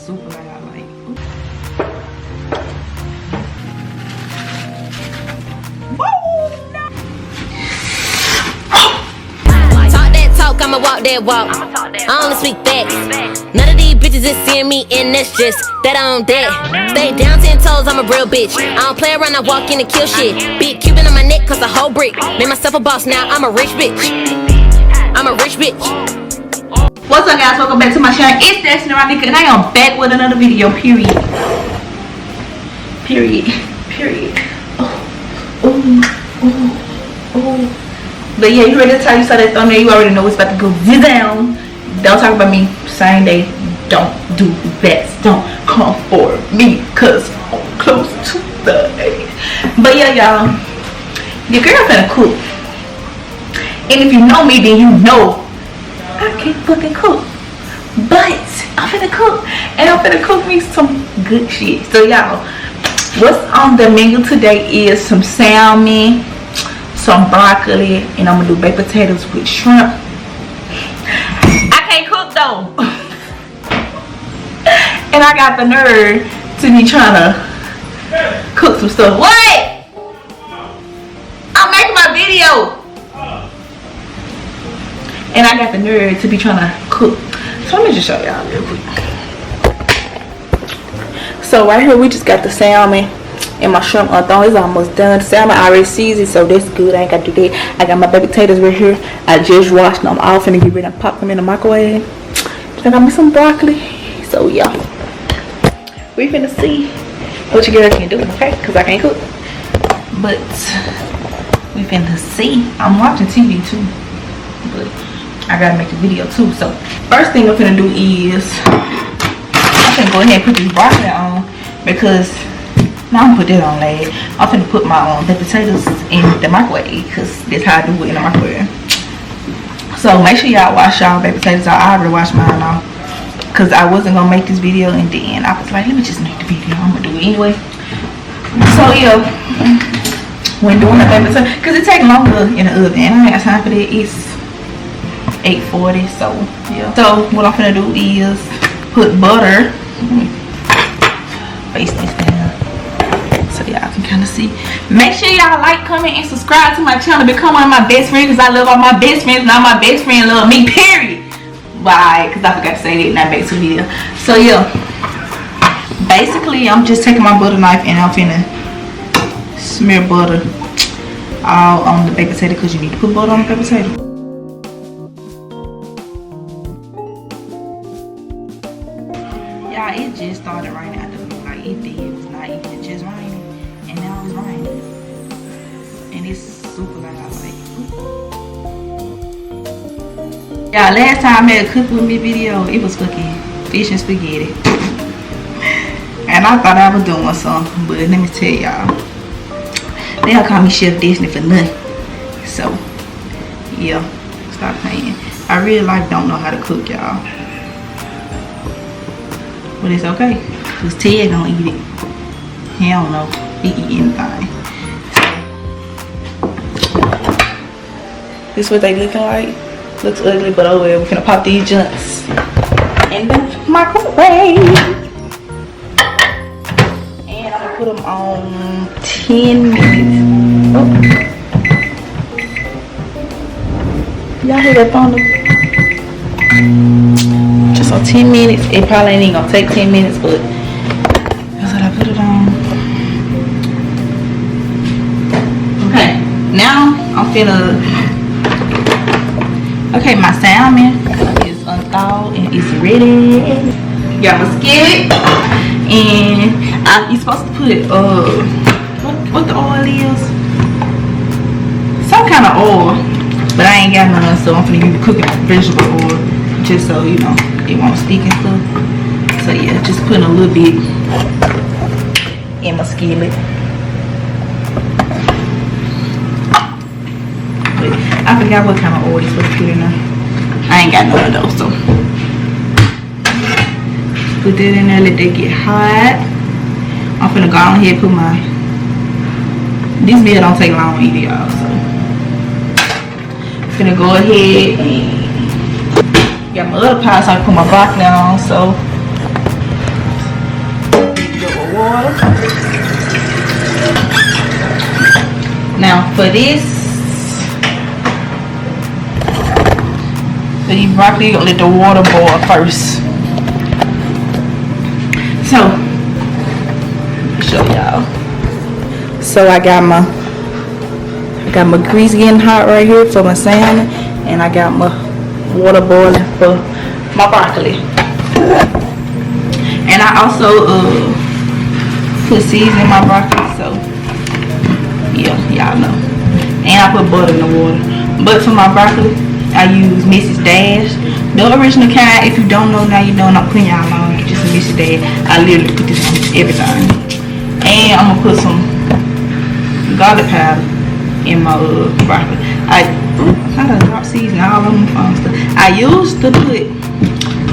super loud, like. I'ma walk that walk. I only speak facts. None of these bitches is seeing me, and that's just that on that. Stay down 10 toes, I'm a real bitch. I don't play around, I walk in and kill shit. Big Cuban on my neck, cause a whole brick. Made myself a boss, now I'm a rich bitch. I'm a rich bitch. What's up, guys? Welcome back to my channel. It's Destiny Ronica, and I am back with another video. Period. Oh. But yeah, you ready to tell you saw that thumbnail? You already know it's about to go down. Don't talk about me. Same day. Don't do that. Don't come for me, cause I'm close to the age. But yeah, y'all, your girl finna cook. And if you know me, then you know I can't fucking cook. But I'm finna cook, and I'm finna cook me some good shit. So y'all, what's on the menu today is some salmon, some broccoli, and I'm gonna do baked potatoes with shrimp. I can't cook though. And I got the nerve to be trying to cook some stuff. What? I'm making my video. And I got the nerve to be trying to cook. So let me just show y'all real quick. So right here we just got the salmon and my shrimp unthawed. It's almost done. The salmon I already seasoned, so that's good. I ain't got to do that. I got my baked potatoes right here. I just washed them off and get ready to pop them in the microwave. I got me some broccoli. So yeah, we finna see what your girl can do, okay? Cause I can't cook, but we finna see. I'm watching TV too, but I gotta make a video too. So first thing I'm finna do is I'm finna go ahead and put this broccoli on, because now I'm gonna put that on later. I'm finna put my baked potatoes in the microwave, because that's how I do it in the microwave. So make sure y'all wash y'all baked potatoes out. I already washed mine off, because I wasn't gonna make this video, and then I was like, let me just make the video. I'm gonna do it anyway. So yeah, when doing the baked potatoes, because it takes longer in the oven, and I ain't got time for that. It's 8:40, so yeah. So what I'm finna do is put butter. Face this down so y'all can kind of see. Make sure y'all like, comment, and subscribe to my channel. Become one of my best friends, because I love all my best friends, and all my best friends love me, period. Why? Because I forgot to say that in that back to video. So yeah, basically I'm just taking my butter knife and I'm finna smear butter all on the baked potato, because you need to put butter on the baked potato. Yeah, it just started raining out the blue. Like it did. It was not even just raining, and now it's raining, and it's super loud. Like, yeah, last time I made a cook with me video, it was fucking fish and spaghetti, and I thought I was doing something, but let me tell y'all, they don't call me Chef Disney for nothing. So yeah, stop playing. I really don't know how to cook, y'all. But it's okay, because Ted don't eat it. He don't know he eat anything. This is what they looking like. Looks ugly, but oh well. We're gonna pop these junks in the microwave. And I'm gonna put them on 10 minutes. Oh. Y'all hear that thunder? Just on 10 minutes. It probably ain't gonna take 10 minutes, but that's what I put it on. Okay, now I'm finna. Okay, my salmon is unthawed and it's ready. Got my skillet, and you're supposed to put what the oil is? Some kind of oil, but I ain't got none, so I'm finna use cooking vegetable oil, just so you know it won't stick and stuff. So yeah, just putting a little bit in my skillet. But I forgot what kind of oil you're supposed to put in there. I ain't got none of those, so put that in there, let that get hot. I'm finna go on ahead and put my, this meal don't take long either, y'all, so I'm finna go ahead and got my other pot, so I can put my broccoli on. So water. Now for this, the broccoli, you're gonna let the water boil first. So, let me show y'all. So I got my grease getting hot right here for my salmon, and I got my water boiling for my broccoli. And I also put seasoning in my broccoli, so yeah, y'all know. And I put butter in the water. But for my broccoli, I use Mrs. Dash, the original kind. If you don't know now, you know. I'm putting y'all on. Get you some Mrs. Dash. I literally put this on everything. And I'm gonna put some garlic powder in my broccoli. I done drop seasoning all over my phone stuff. I used to put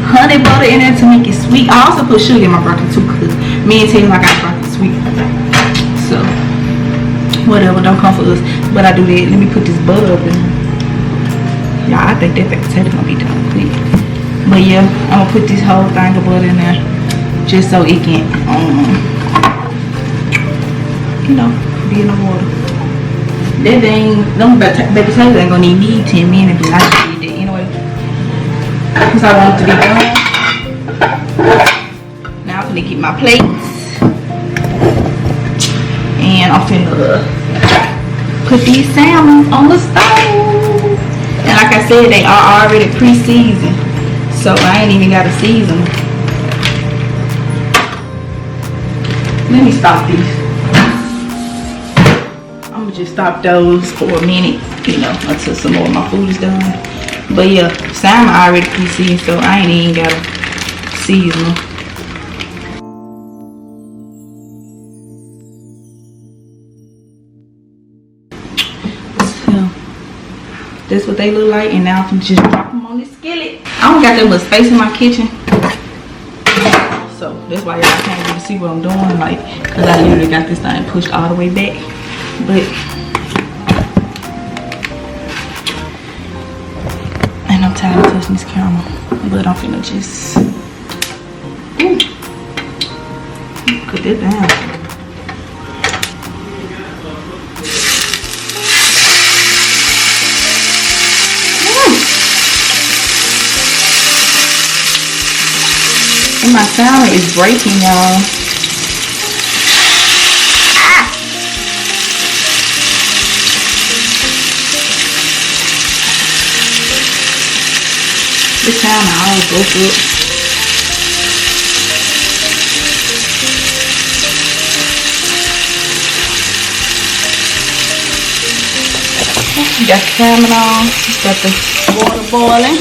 honey butter in there to make it sweet. I also put sugar in my broccoli too, because me and Taylor like our broccoli sweet. So whatever, don't come for us. But I do that. Let me put this butter up in there. Y'all, I think that potato gonna be done quick. But yeah, I'm gonna put this whole thing of butter in there just so it can you know, be in the water. That thing, them baby potatoes ain't gonna need 10 minutes, but I just did that anyway, because I want it to be done. Now I'm gonna get my plates, and I'm finna put these salmons on the stove. And like I said, they are already pre-seasoned, so I ain't even gotta season them. Let me stop these. I'm gonna just stop those for a minute, you know, until some more of my food is done. But yeah, salmon already pre-seasoned, so I ain't even gotta season them. That's what they look like, and now I can just drop them on this skillet. I don't got that much space in my kitchen, so that's why y'all can't really see what I'm doing, like, because I literally got this thing pushed all the way back. But and I'm tired of touching this camera, but I'm finna just put that down. And my salmon is breaking, y'all. Ah! This salmon all broke up. You got the salmon on. Got the water boiling.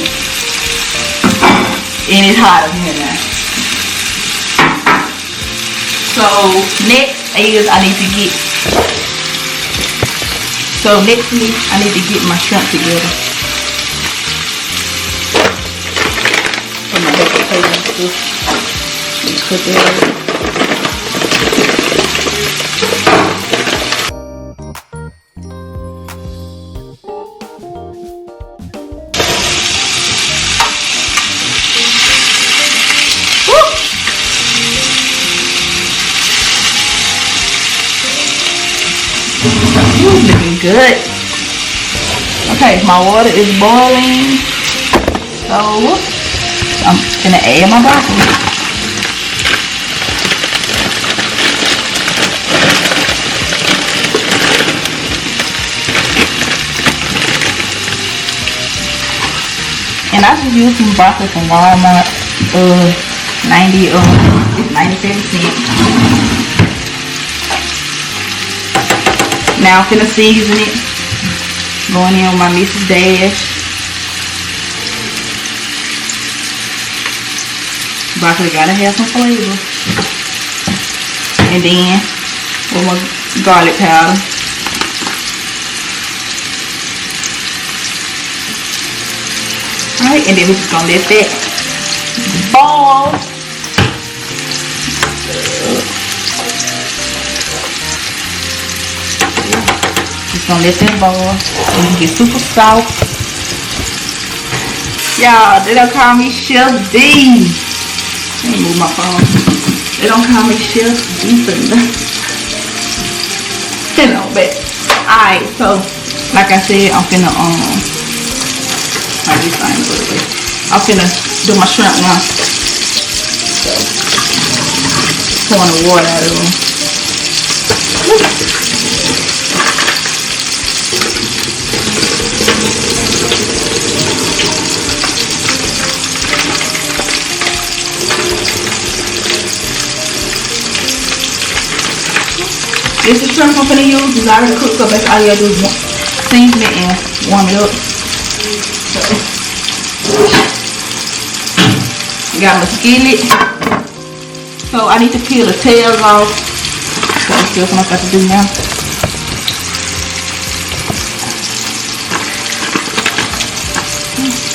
And it's hot up here now. So next is I need to get my shrimp together. Put my baked potatoes and cook it. Looking good. Okay, my water is boiling, so I'm gonna add my broccoli. And I just used some broccoli from Walmart, 97 cents. Now I'm finna season it. Going in with my Mrs. Dash. Broccoli gotta have some flavor. And then with my garlic powder. Alright, and then we're just gonna let that boil. Just gonna let that boil and get super soft. Y'all, they don't call me Chef D. Let me move my phone. They don't call me Chef decent. You know, but alright, so like I said, I'm finna this thing a little bit. I'm finna do my shrimp now. So pouring the water out of them. This is shrimp I'm gonna use. It's already cooked, so that's all you gotta do is season it and warm it up. Got my skillet. So I need to peel the tails off. So that's just what I'm about to do now.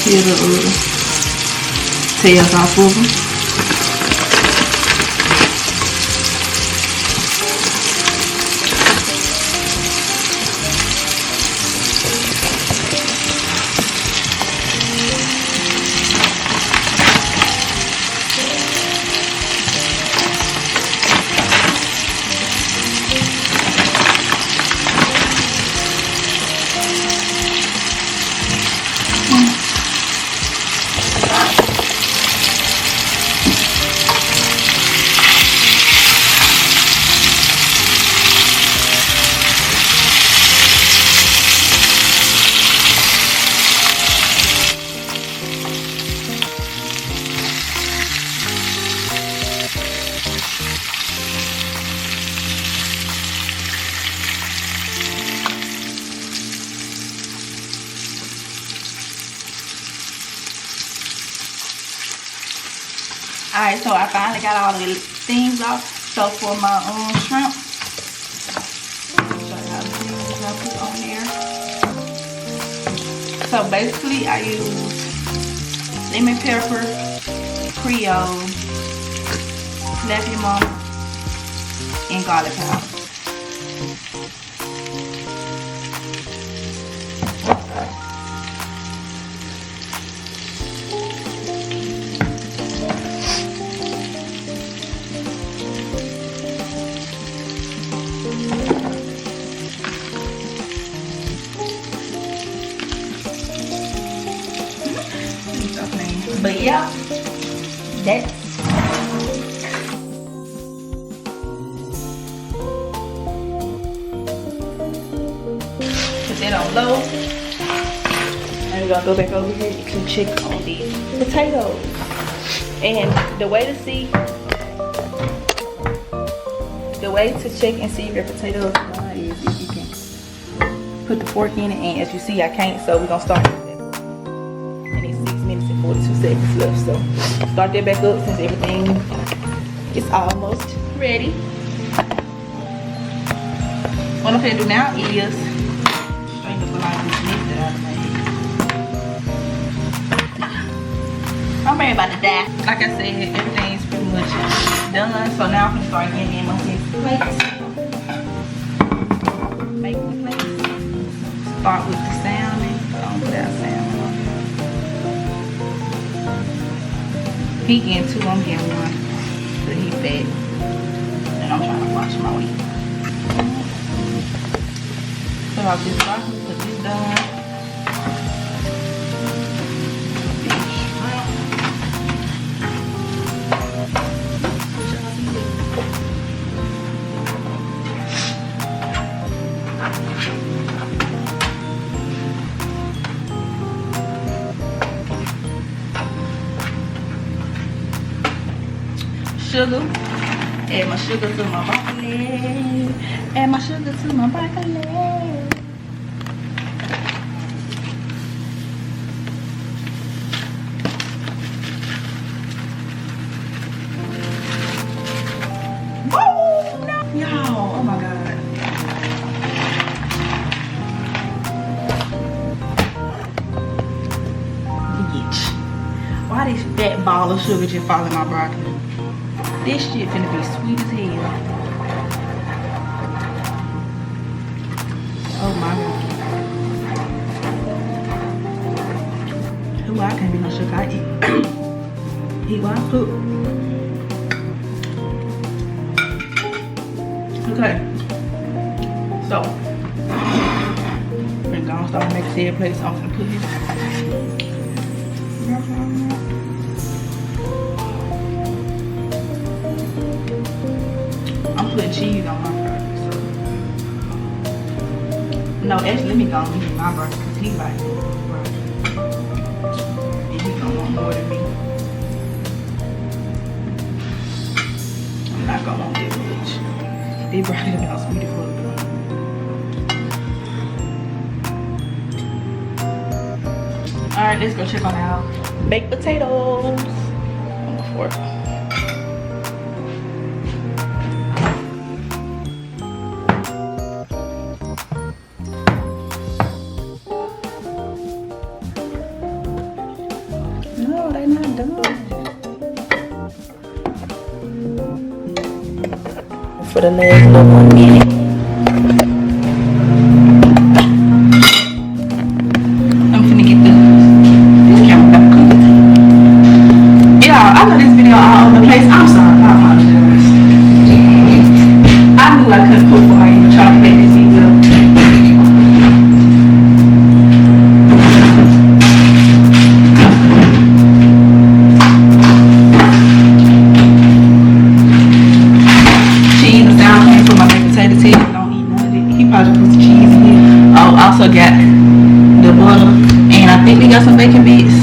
Peel the tails off of them. Alright, so I finally got all the things off. So for my shrimp, I'll show you how the things I put on there. So basically I use lemon pepper, Creole, lemon, and garlic powder. But yeah, that's put that on low. And we're gonna go back over here to check on these potatoes. And the way to check and see if your potatoes are done is if you can put the fork in it, and as you see I can't, so we're gonna start. 42 seconds left, so start that back up since everything is almost ready. What I'm gonna do now is strain the blind meat that I made. I'm ready about to die. Like I said, everything's pretty much done, so now I'm gonna start getting in my plates. Make the plates. Start with the salmon. Don't put out salmon. He getting two, I'm getting one. But he fed. And I'm trying to wash my weight. So I'll just put this done. Sugar, add my sugar to my broccoli, add my sugar to my broccoli. Oh no, y'all, oh my god. Bitch, why this fat ball of sugar just fall in my broccoli? This shit finna be sweet as hell. Oh my god. Who I can't be no sugar. I eat while I cook. Okay. So, we're gonna start making said plate. So I'm gonna put this. I'm putting cheese on my burger. So. No, actually, let me go and eat my burger because he like it. And he gonna want more than me. I'm not gonna want this much. They brought it out sweetie for it. Alright, let's go check on our baked potatoes on the fork. No, they're not done. For the last little 1 minute. I'm finna get this camera back clean. Yeah, I know this video all over the place. I'm sorry, I apologize. I knew I couldn't cook before I even tried to make this video. Also got the butter, and I think we got some bacon bits,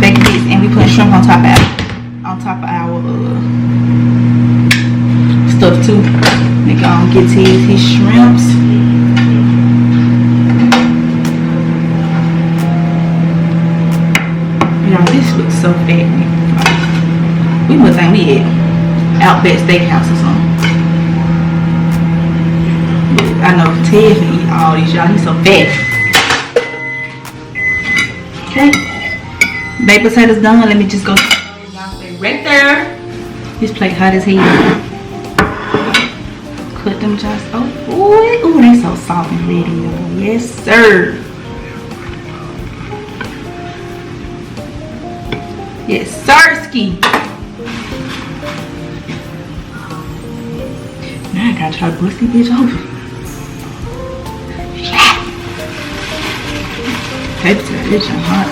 and we put shrimp on top of our stuff too. We gonna get to his shrimps. Y'all, this looks so fat. We must think we at Outback Steakhouse or something. I know Ted can eat all these, y'all. He's so fat. Okay. Baked potatoes done. Let me just go. Y'all stay right there. This plate hot as hell. Cut them just. Oh, they so soft and ready, y'all. Yes, sir. Yes, sirski. Now I gotta try to bust this bitch open. It's hot.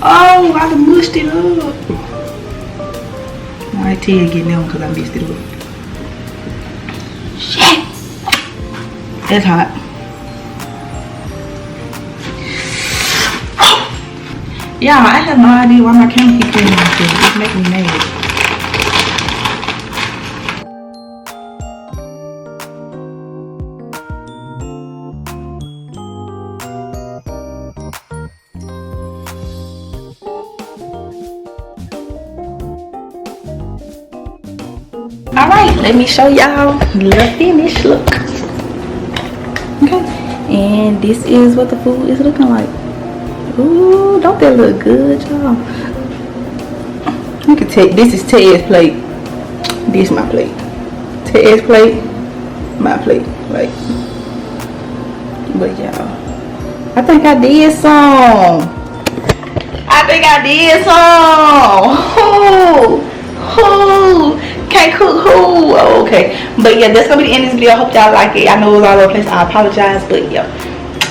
Oh, I done mushed it up. Alright, Ted getting that one because I messed it up. Shit. That's hot. Yeah, I have no idea why my camera keeps cleaning like this. It's making me mad. Alright, let me show y'all the finished look. Okay, and this is what the food is looking like. Ooh, don't that look good, y'all? You can take, this is Ted's plate. This is my plate. Ted's plate, my plate. Like, but y'all, I think I did some. Can't cook who? Oh, okay. But yeah, that's gonna be the end of this video. I hope y'all like it. I know it was all over the place. I apologize, but yeah.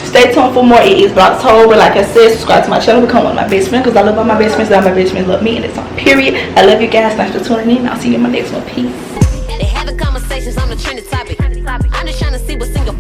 Stay tuned for more. It is VLOGTOBER. Like I said, subscribe to my channel. Become one of my best friends because I love all my best friends. All my best friends love me, and it's on period. I love you guys. Thanks for tuning in. I'll see you in my next one. Peace. They having conversations on the trending topic. I'm just trying to see what's in your